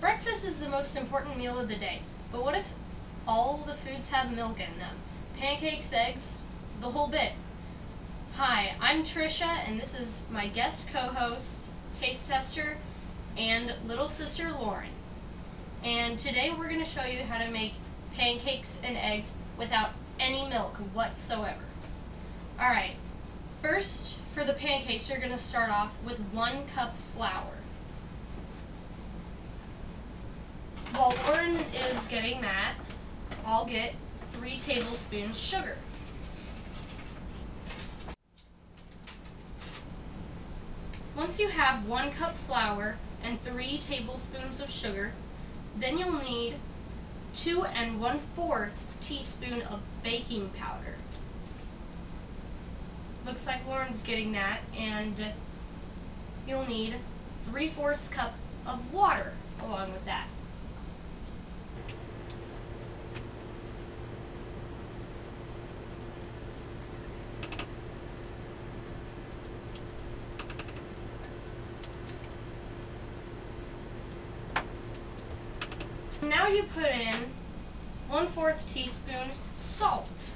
Breakfast is the most important meal of the day, but what if all the foods have milk in them? Pancakes, eggs, the whole bit. Hi, I'm Trisha, and this is my guest co-host, taste tester, and little sister Lauren. And today we're going to show you how to make pancakes and eggs without any milk whatsoever. Alright, first for the pancakes you're going to start off with 1 cup flour. While Lauren is getting that, I'll get 3 tablespoons sugar. Once you have 1 cup flour and 3 tablespoons of sugar, then you'll need 2 1/4 teaspoon of baking powder. Looks like Lauren's getting that, and you'll need 3/4 cup of water along with that. Now you put in 1/4 teaspoon salt.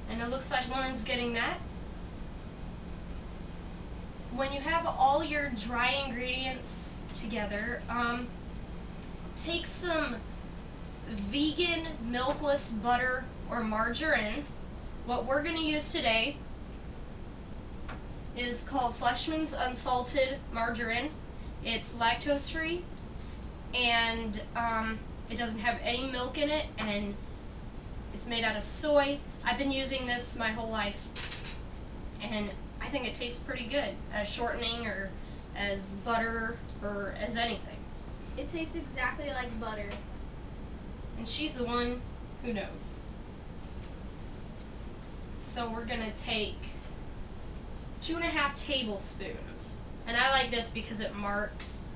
And it looks like Lauren's getting that. When you have all your dry ingredients together, take some vegan milkless butter or margarine. What we're going to use today is called Fleshman's Unsalted Margarine. It's lactose free, and it doesn't have any milk in it, and it's made out of soy. I've been using this my whole life, and I think it tastes pretty good as shortening or as butter or as anything. It tastes exactly like butter. And she's the one who knows. So we're gonna take 2 1/2 tablespoons, and I like this because it marks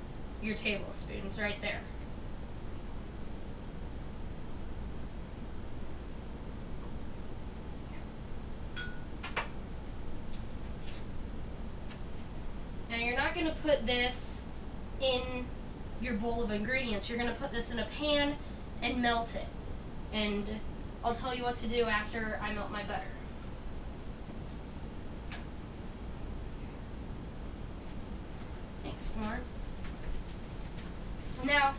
your tablespoons right there. Now you're not going to put this in your bowl of ingredients. You're going to put this in a pan and melt it. And I'll tell you what to do after I melt my butter. Thanks, Lauren. Now,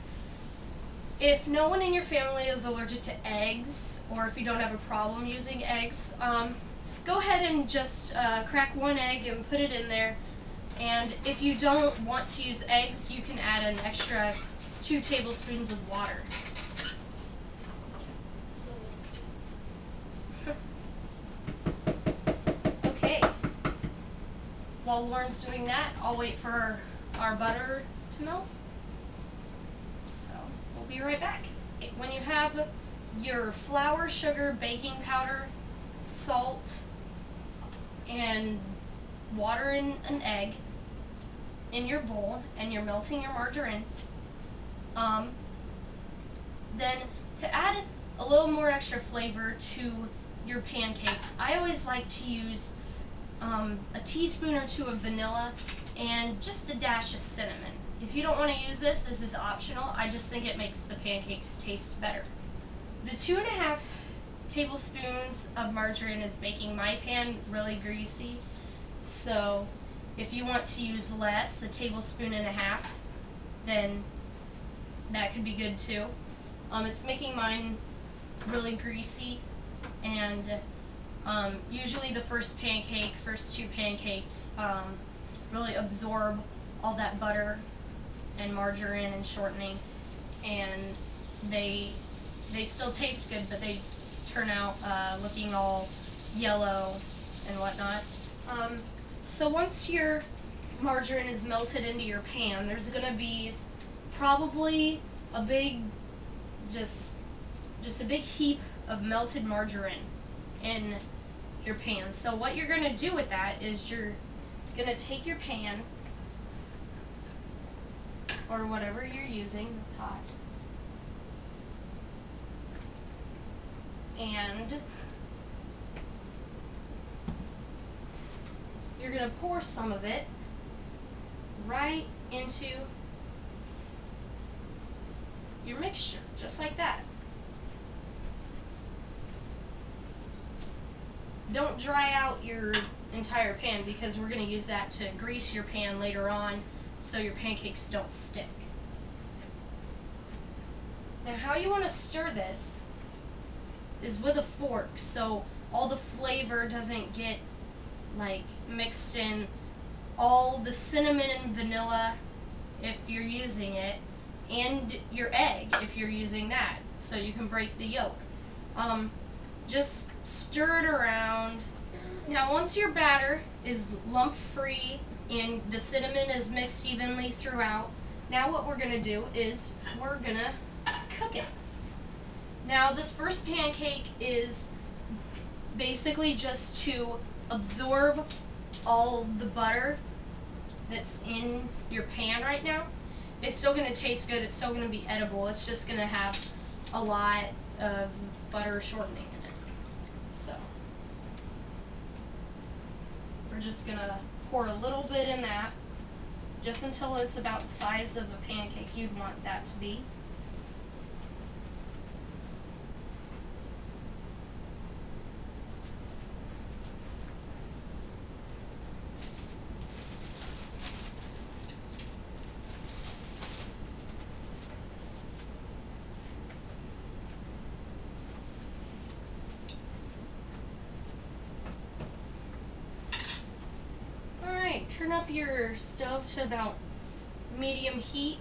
if no one in your family is allergic to eggs, or if you don't have a problem using eggs, go ahead and just crack 1 egg and put it in there. And if you don't want to use eggs, you can add an extra 2 tablespoons of water. Okay. While Lauren's doing that, I'll wait for our butter to melt. So we'll be right back. When you have your flour, sugar, baking powder, salt, and water and an egg in your bowl, and you're melting your margarine, then to add a little more extra flavor to your pancakes, I always like to use a teaspoon or 2 of vanilla and just a dash of cinnamon. If you don't want to use this is optional. I just think it makes the pancakes taste better. The 2 1/2 tablespoons of margarine is making my pan really greasy, so if you want to use less, 1.5 tablespoons, then that could be good too. It's making mine really greasy, and usually the first 2 pancakes really absorb all that butter and margarine and shortening, and they still taste good, but they turn out looking all yellow and whatnot. So once your margarine is melted into your pan, there's going to be probably a big, just a big heap of melted margarine in your pan. So what you're going to do with that is you're going to take your pan, or whatever you're using that's hot, and you're going to pour some of it right into your mixture, just like that. Don't dry out your entire pan because we're going to use that to grease your pan later on so your pancakes don't stick. Now how you want to stir this is with a fork so all the flavor doesn't get like mixed in. All the cinnamon and vanilla if you're using it, and your egg if you're using that, so you can break the yolk. Just stir it around. Now once your batter is lump free and the cinnamon is mixed evenly throughout, now what we're going to do is we're going to cook it. Now this first pancake is basically just to absorb all the butter that's in your pan right now. It's still going to taste good, it's still going to be edible, it's just going to have a lot of butter shortening in it. So we're just going to pour a little bit in that, just until it's about the size of a pancake you'd want that to be. Turn up your stove to about medium heat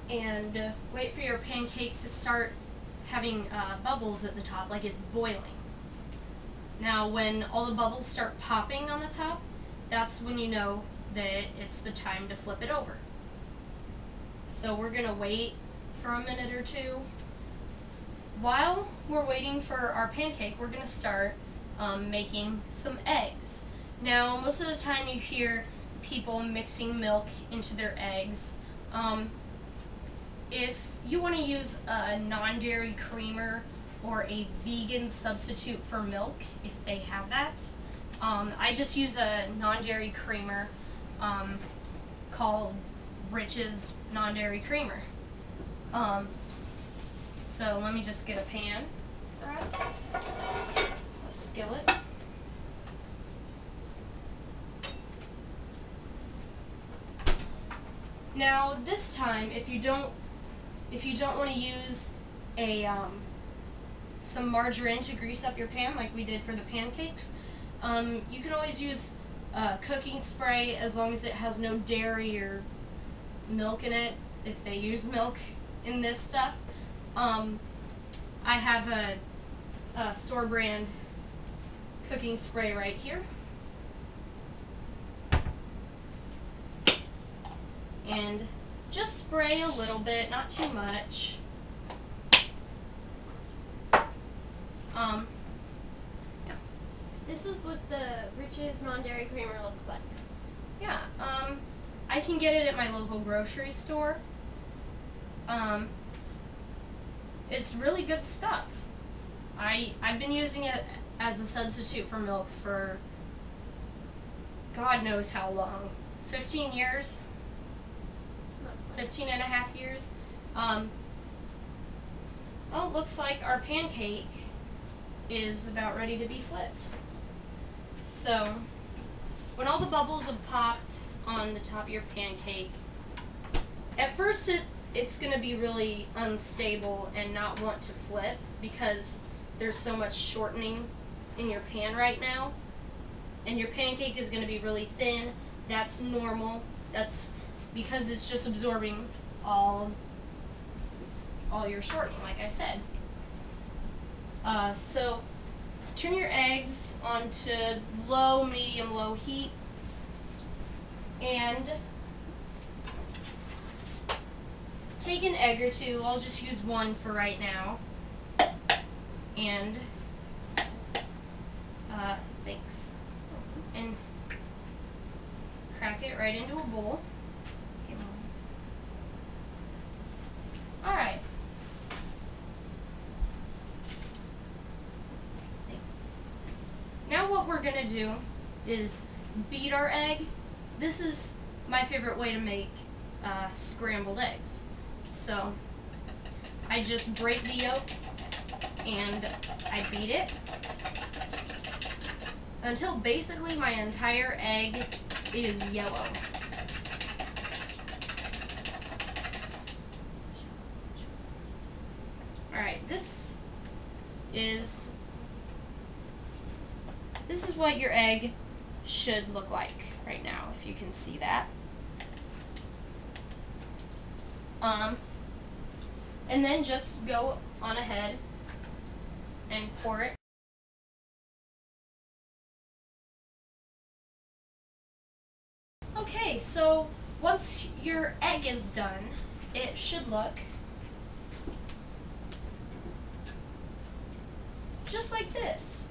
and wait for your pancake to start having bubbles at the top, like it's boiling. Now when all the bubbles start popping on the top, that's when you know that it's the time to flip it over. So we're going to wait for a minute or two. While we're waiting for our pancake, we're going to start making some eggs. Now, most of the time you hear people mixing milk into their eggs. If you want to use a non-dairy creamer or a vegan substitute for milk, if they have that, I just use a non-dairy creamer called Rich's Non-Dairy Creamer. So let me just get a pan for us, a skillet. Now this time, if you don't want to use a some margarine to grease up your pan like we did for the pancakes, you can always use cooking spray as long as it has no dairy or milk in it. If they use milk in this stuff, I have a store brand cooking spray right here. And just spray a little bit, not too much. Yeah. This is what the Rich's non-dairy creamer looks like. Yeah, I can get it at my local grocery store. It's really good stuff. I've been using it as a substitute for milk for God knows how long. 15 years? 15 and a half years. Well, it looks like our pancake is about ready to be flipped. So, when all the bubbles have popped on the top of your pancake, at first it's going to be really unstable and not want to flip because there's so much shortening in your pan right now. And your pancake is going to be really thin. That's normal. That's because it's just absorbing all your shortening, like I said. So turn your eggs onto low, medium, low heat, and take an egg or two. I'll just use one for right now. And thanks. And crack it right into a bowl. Alright. Thanks. Now what we're going to do is beat our egg. This is my favorite way to make scrambled eggs. So I just break the yolk and I beat it until basically my entire egg is yellow. Alright, this is what your egg should look like right now, if you can see that. And then just go on ahead and pour it. Okay, so once your egg is done, it should look just like this.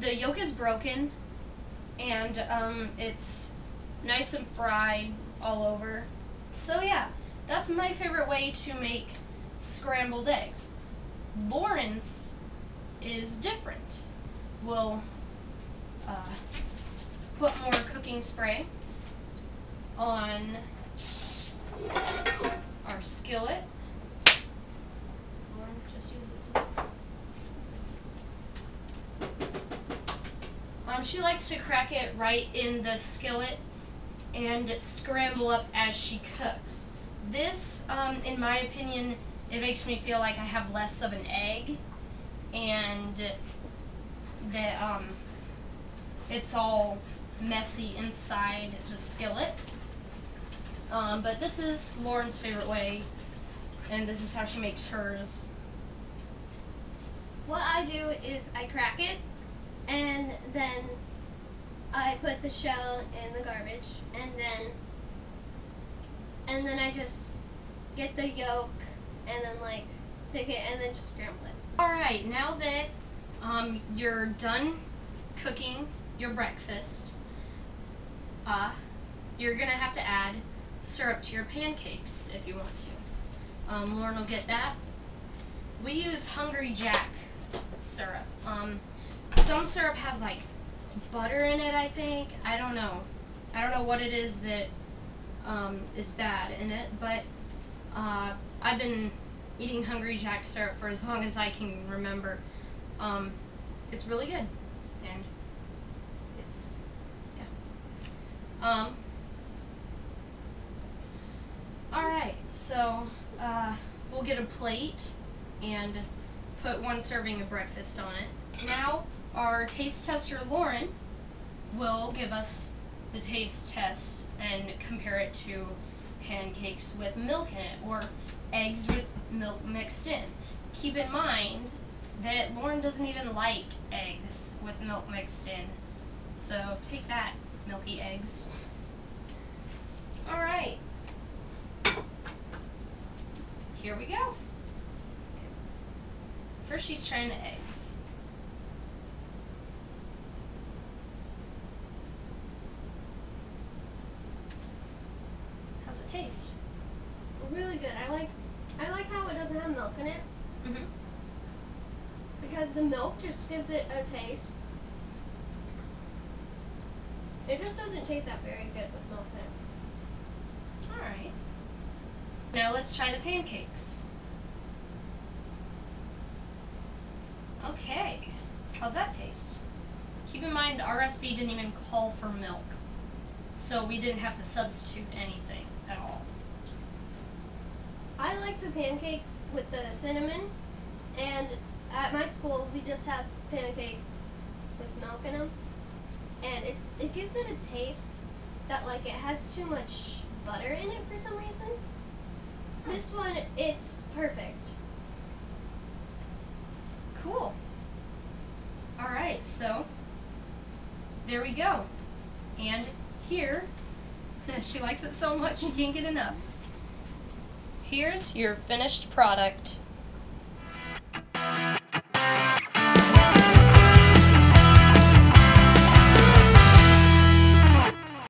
The yolk is broken and it's nice and fried all over. So yeah, that's my favorite way to make scrambled eggs. Lauren's is different. We'll put more cooking spray on our skillet. Lauren, just use this. She likes to crack it right in the skillet and scramble up as she cooks. This, in my opinion, it makes me feel like I have less of an egg, and that it's all messy inside the skillet. But this is Lauren's favorite way, and this is how she makes hers. What I do is I crack it, and then I put the shell in the garbage, and then I just get the yolk and then like stick it and then just scramble it. Alright, now that you're done cooking your breakfast, you're gonna have to add syrup to your pancakes if you want to. Lauren will get that. We use Hungry Jack syrup. Some syrup has like butter in it, I think. I don't know what it is that is bad in it, but I've been eating Hungry Jack syrup for as long as I can remember. It's really good, and it's, yeah. Alright, so we'll get a plate and put 1 serving of breakfast on it. Now our taste tester Lauren will give us the taste test and compare it to pancakes with milk in it or eggs with milk mixed in. Keep in mind that Lauren doesn't even like eggs with milk mixed in, so take that, milky eggs. Alright, here we go. First she's trying the eggs. How's it taste? Really good. I like how it doesn't have milk in it. Mm-hmm. Because the milk just gives it a taste. It just doesn't taste that very good with milk in it. Alright. Now let's try the pancakes. Okay. How's that taste? Keep in mind our recipe didn't even call for milk, so we didn't have to substitute anything at all. I like the pancakes with the cinnamon, and at my school we just have pancakes with milk in them, and it gives it a taste that like it has too much butter in it for some reason. This one, it's perfect. Cool. Alright, so there we go. And here, she likes it so much she can't get enough. Here's your finished product.